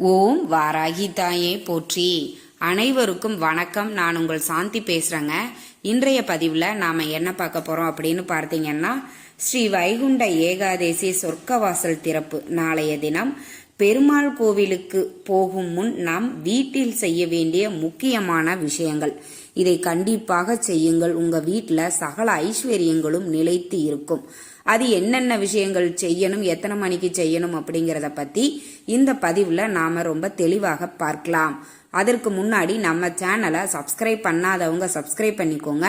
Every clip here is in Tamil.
ஓம் வாராகி தாயே போற்றி. அனைவருக்கும் வணக்கம். நான் உங்கள் சாந்தி பேசுறேங்க. இன்றைய பதிவுல நாம என்ன பார்க்க போறோம் அப்படின்னு பார்த்தீங்கன்னா, ஸ்ரீ வைகுண்ட ஏகாதேசி சொர்க்கவாசல் திறப்பு நாளைய தினம். பெருமாள் கோவிலுக்கு போகும் முன் நாம் வீட்டில் செய்ய வேண்டிய முக்கியமான விஷயங்கள். இதை கண்டிப்பாக செய்யுங்கள். உங்க வீட்டில் சகல ஐஸ்வர்யங்களும் நிலைத்து இருக்கும். அது என்னென்ன விஷயங்கள் செய்யணும், எத்தனை மணிக்கு செய்யணும் அப்படிங்கிறத பத்தி இந்த பதிவுல நாம ரொம்ப தெளிவாக பார்க்கலாம். அதற்கு முன்னாடி நம்ம சேனலை சப்ஸ்கிரைப் பண்ணாதவங்க சப்ஸ்கிரைப் பண்ணிக்கோங்க.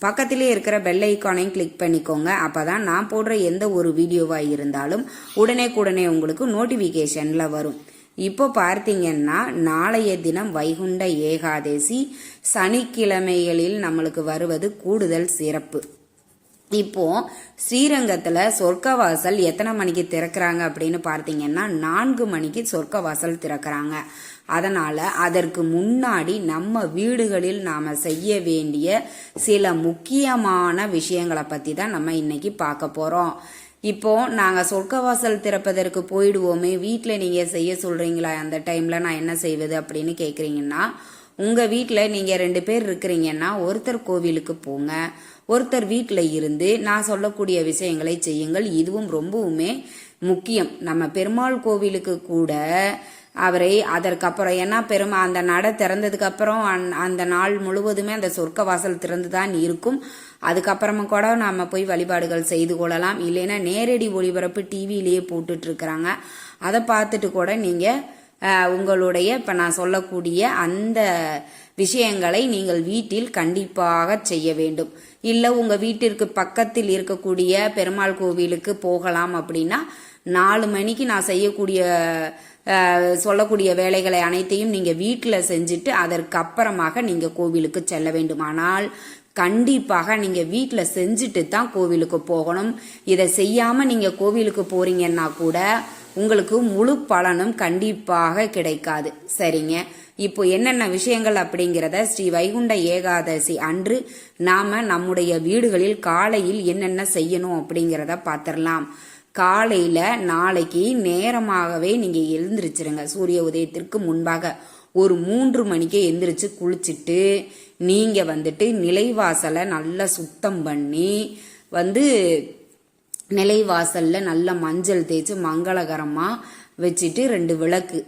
பக்கத்திலே இருக்கிற பெல் ஐக்கானையும் கிளிக் பண்ணிக்கோங்க. அப்பதான் நான் போடுற எந்த ஒரு வீடியோவா இருந்தாலும் உடனே உங்களுக்கு நோட்டிபிகேஷன்ல வரும். இப்போ பார்த்தீங்கன்னா, நாளைய தினம் வைகுண்ட ஏகாதேசி சனிக்கிழமைகளில் நம்மளுக்கு வருவது கூடுதல் சிறப்பு. இப்போ ஸ்ரீரங்கத்துல சொர்க்கவாசல் எத்தனை மணிக்கு திறக்கிறாங்க அப்படின்னு பார்த்தீங்கன்னா, 4 மணிக்கு சொர்க்கவாசல் திறக்கிறாங்க. அதனால அதற்கு முன்னாடி நம்ம வீடுகளில் நாம செய்ய வேண்டிய சில முக்கியமான விஷயங்களை பத்தி தான் நம்ம இன்னைக்கு பார்க்க போறோம். இப்போ நாங்க சொர்க்கவாசல் திறப்பதற்கு போயிடுவோமே, வீட்டில் நீங்க செய்ய சொல்றீங்களா, அந்த டைம்ல நான் என்ன செய்வது அப்படின்னு கேக்குறீங்கன்னா, உங்க வீட்டில் நீங்க 2 பேர் இருக்கிறீங்கன்னா ஒருத்தர் கோவிலுக்கு போங்க, ஒருத்தர் வீட்டில் இருந்து நான் சொல்லக்கூடிய விஷயங்களை செய்யுங்கள். இதுவும் ரொம்பவுமே முக்கியம். நம்ம பெருமாள் கோவிலுக்கு கூட அவரை அதற்கப்புறம் ஏன்னா அந்த நடை திறந்ததுக்கு அப்புறம் அந்த நாள் முழுவதுமே அந்த சொர்க்க வாசல் திறந்து தான் இருக்கும். அதுக்கப்புறமா கூட நாம போய் வழிபாடுகள் செய்து கொள்ளலாம். இல்லைன்னா நேரடி ஒளிபரப்பு டிவியிலேயே போட்டுட்டு இருக்கிறாங்க. அதை பார்த்துட்டு கூட நீங்க உங்களுடைய இப்ப நான் சொல்லக்கூடிய அந்த விஷயங்களை நீங்கள் வீட்டில் கண்டிப்பாக செய்ய வேண்டும். இல்ல உங்க வீட்டிற்கு பக்கத்தில் இருக்கக்கூடிய பெருமாள் கோவிலுக்கு போகலாம் அப்படின்னா 4 மணிக்கு நான் செய்யக்கூடிய சொல்லக்கூடிய வேலைகளை அனைத்தையும் நீங்க வீட்டில் செஞ்சுட்டு அதற்கப்புறமாக நீங்க கோவிலுக்கு செல்ல வேண்டும். ஆனால் கண்டிப்பாக நீங்க வீட்டில் செஞ்சுட்டு தான் கோவிலுக்கு போகணும். இதை செய்யாம நீங்க கோவிலுக்கு போறீங்கன்னா கூட உங்களுக்கு முழு பலனும் கண்டிப்பாக கிடைக்காது. சரிங்க, இப்போ என்னென்ன விஷயங்கள் அப்படிங்கிறத ஸ்ரீ வைகுண்ட ஏகாதசி அன்று நாம நம்முடைய வீடுகளில் காலையில் என்னென்ன செய்யணும் அப்படிங்கிறத பார்த்திடலாம். காலையில நாளைக்கு நேரமாகவே நீங்க எழுந்திரிச்சிருங்க. சூரிய உதயத்திற்கு முன்பாக ஒரு 3 மணிக்கு எந்திரிச்சு குளிச்சுட்டு நீங்க நிலைவாசலை நல்லா சுத்தம் பண்ணி நிலைவாசல்ல நல்ல மஞ்சள் தேய்ச்சி மங்களகரமா வச்சுட்டு 2 விளக்கு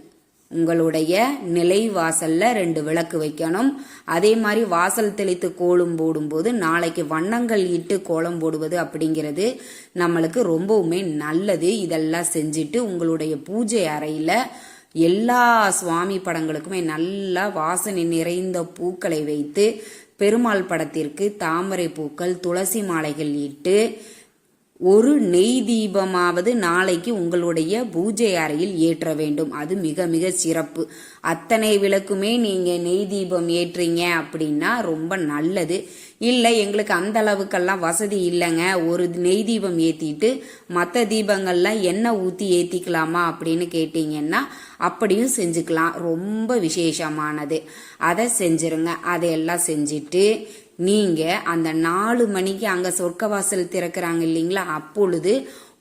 உங்களுடைய நிலைவாசல்ல 2 விளக்கு வைக்கணும். அதே மாதிரி வாசல் தெளித்து கோலம் போடும்போது நாளைக்கு வண்ணங்கள் இட்டு கோலம் போடுவது அப்படிங்கிறது நம்மளுக்கு ரொம்பவுமே நல்லது. இதெல்லாம் செஞ்சுட்டு உங்களுடைய பூஜை அறையில எல்லா சுவாமி படங்களுக்குமே நல்லா வாசனை நிறைந்த பூக்களை வைத்து பெருமாள் படத்திற்கு தாமரை பூக்கள் துளசி மாலைகள் இட்டு ஒரு நெய் தீபமாவது நாளைக்கு உங்களுடைய பூஜை அறையில் ஏற்ற வேண்டும். அது மிக மிக சிறப்பு. அத்தனை விளக்குமே நீங்க நெய் தீபம் ஏற்றீங்க அப்படின்னா ரொம்ப நல்லது. இல்லை எங்களுக்கு அந்த அளவுக்கெல்லாம் வசதி இல்லைங்க, ஒரு நெய் தீபம் ஏத்திட்டு மற்ற தீபங்கள்ல எண்ணெய் ஊத்தி ஏத்திக்கலாமா அப்படின்னு கேட்டீங்கன்னா அப்படியும் செஞ்சுக்கலாம். ரொம்ப விசேஷமானது. அதை செஞ்சிருங்க. அதையெல்லாம் செஞ்சுட்டு நீங்க அந்த 4 மணிக்கு அங்க சொர்க்கவாசல் திறக்கிறாங்க இல்லைங்களா, அப்பொழுது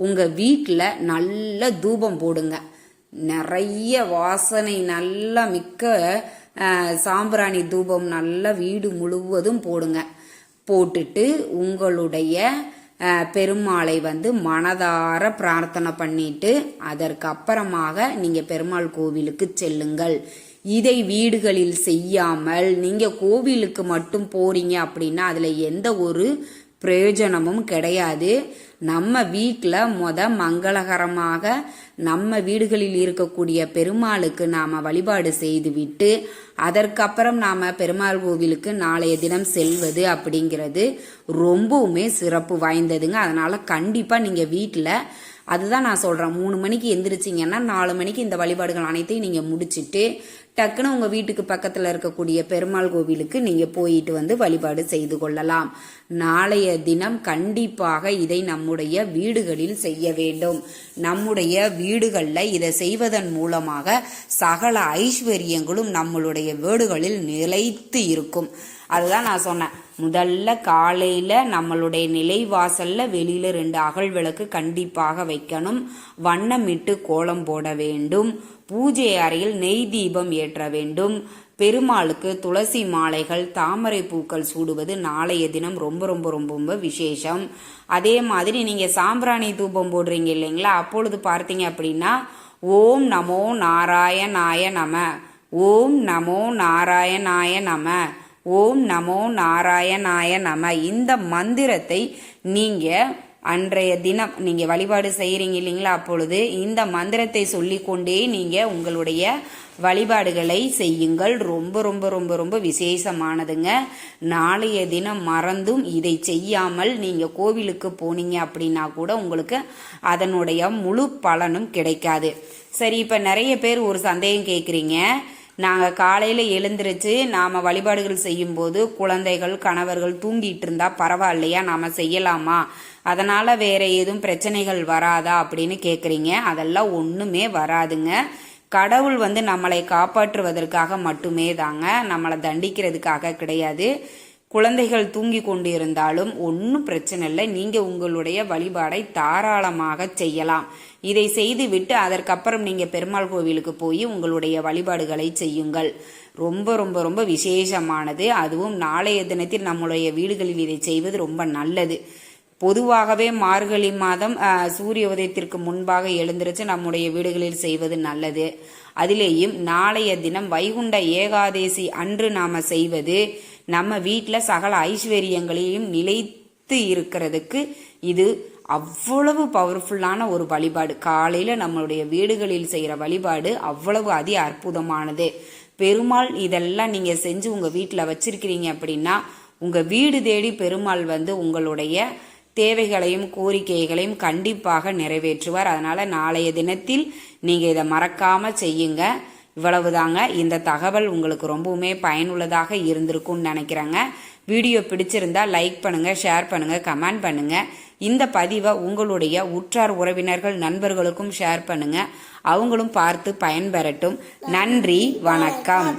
உங்க வீட்டுல நல்ல தூபம் போடுங்க. நிறைய வாசனை நல்லா மிக்க சாம்பிராணி தூபம் நல்லா வீடு முழுவதும் போடுங்க. போட்டுட்டு உங்களுடைய பெருமாளை மனதார பிரார்த்தனை பண்ணிட்டு அதற்கப்புறமாக நீங்க பெருமாள் கோவிலுக்கு செல்லுங்கள். இதை வீடுகளில் செய்யாமல் நீங்க கோவிலுக்கு மட்டும் போறீங்க அப்படின்னா அதுல எந்த ஒரு பிரயோஜனமும் கிடையாது. நம்ம வீட்டில் மங்களகரமாக நம்ம வீடுகளில் இருக்கக்கூடிய பெருமாளுக்கு நாம வழிபாடு செய்து விட்டு அதற்கப்புறம் நாம பெருமாள் கோவிலுக்கு நாளைய தினம் செல்வது அப்படிங்கிறது ரொம்பவுமே சிறப்பு வாய்ந்ததுங்க. அதனால கண்டிப்பா நீங்க வீட்டில் அதுதான் நான் சொல்றேன், 3 மணிக்கு எந்திரிச்சிங்கன்னா 4 மணிக்கு இந்த வழிபாடுகள் அனைத்தையும் நீங்க முடிச்சுட்டு டக்குன்னு உங்க வீட்டுக்கு பக்கத்துல இருக்கக்கூடிய பெருமாள் கோவிலுக்கு நீங்க போயிட்டு வழிபாடு செய்து கொள்ளலாம். நாளைய தினம் கண்டிப்பாக இதை நம்முடைய வீடுகளில் செய்ய வேண்டும். நம்முடைய வீடுகள்ல இதை செய்வதன் மூலமாக சகல ஐஸ்வர்யங்களும் நம்மளுடைய வீடுகளில் நிலைத்து இருக்கும். அதுதான் நான் சொன்னேன். முதல்ல காலையில நம்மளுடைய நிலைவாசல்ல வெளியில 2 அகல் விளக்கு கண்டிப்பாக வைக்கணும். வண்ணமிட்டு கோலம் போட வேண்டும். பூஜை அறையில் நெய் தீபம் ஏற்ற வேண்டும். பெருமாளுக்கு துளசி மாலைகள் தாமரை பூக்கள் சூடுவது நாளைய தினம் ரொம்ப ரொம்ப ரொம்ப ரொம்ப விசேஷம். அதே மாதிரி நீங்க சாம்பிராணி தூபம் போடுறீங்க இல்லைங்களா, அப்பொழுது பார்த்தீங்க அப்படின்னா ஓம் நமோ நாராயணாய நம, ஓம் நமோ நாராயணாய நம, ஓம் நமோ நாராயணாய நம இந்த மந்திரத்தை நீங்க அன்றைய தினம் நீங்க வழிபாடு செய்யறீங்க இல்லைங்களா, அப்பொழுது இந்த மந்திரத்தை சொல்லிக்கொண்டே நீங்க உங்களுடைய வழிபாடுகளை செய்யுங்கள். ரொம்ப ரொம்ப ரொம்ப ரொம்ப விசேஷமானதுங்க. நாளைய தினம் மறந்தும் இதை செய்யாமல் நீங்க கோவிலுக்கு போனீங்க அப்படின்னா கூட உங்களுக்கு அதனுடைய முழு பலனும் கிடைக்காது. சரி, இப்ப நிறைய பேர் ஒரு சந்தேகம் கேட்குறீங்க, நாங்கள் காலையில் எழுந்திருச்சு நாம் வழிபாடுகள் செய்யும்போது குழந்தைகள் கணவர்கள் தூங்கிட்டு இருந்தா பரவாயில்லையா, நாம் செய்யலாமா, அதனால் வேற எதுவும் பிரச்சனைகள் வராதா அப்படின்னு கேட்குறீங்க. அதெல்லாம் ஒன்றுமே வராதுங்க. கடவுள் நம்மளை காப்பாற்றுவதற்காக மட்டுமே தாங்க, நம்மளை தண்டிக்கிறதுக்காக கிடையாது. குழந்தைகள் தூங்கி கொண்டு இருந்தாலும் ஒன்றும் பிரச்சனை இல்லை, நீங்கள் உங்களுடைய வழிபாடை தாராளமாக செய்யலாம். இதை செய்துவிட்டு அதற்கப்புறம் நீங்கள் பெருமாள் கோவிலுக்கு போய் உங்களுடைய வழிபாடுகளை செய்யுங்கள். ரொம்ப ரொம்ப ரொம்ப விசேஷமானது. அதுவும் நாளைய தினத்தில் நம்முடைய வீடுகளில் இதை செய்வது ரொம்ப நல்லது. பொதுவாகவே மார்கழி மாதம் சூரிய உதயத்திற்கு முன்பாக எழுந்திருச்சு நம்முடைய வீடுகளில் செய்வது நல்லது. அதிலேயும் நாளைய தினம் வைகுண்ட ஏகாதேசி அன்று நாம செய்வது நம்ம வீட்டில் சகல ஐஸ்வர்யங்களையும் நிலைத்து இருக்கிறதுக்கு இது அவ்வளவு பவர்ஃபுல்லான ஒரு வழிபாடு. காலையில் நம்மளுடைய வீடுகளில் செய்கிற வழிபாடு அவ்வளவு அதி அற்புதமானது. பெருமாள் இதெல்லாம் நீங்கள் செஞ்சு உங்கள் வீட்டில் வச்சிருக்கிறீங்க அப்படின்னா உங்கள் வீடு தேடி பெருமாள் உங்களுடைய தேவைகளையும் கோரிக்கைகளையும் கண்டிப்பாக நிறைவேற்றுவார். அதனால நாளைய தினத்தில் நீங்கள் இதை மறக்காம செய்யுங்க. இவ்வளவுதாங்க. இந்த தகவல் உங்களுக்கு ரொம்பவுமே பயனுள்ளதாக இருந்திருக்கும்னு நினைக்கிறேங்க. வீடியோ பிடிச்சிருந்தா லைக் பண்ணுங்க, ஷேர் பண்ணுங்க, கமெண்ட் பண்ணுங்க. இந்த பதிவை உங்களுடைய உற்றார் உறவினர்கள் நண்பர்களுக்கும் ஷேர் பண்ணுங்க, அவங்களும் பார்த்து பயன்பெறட்டும். நன்றி, வணக்கம்.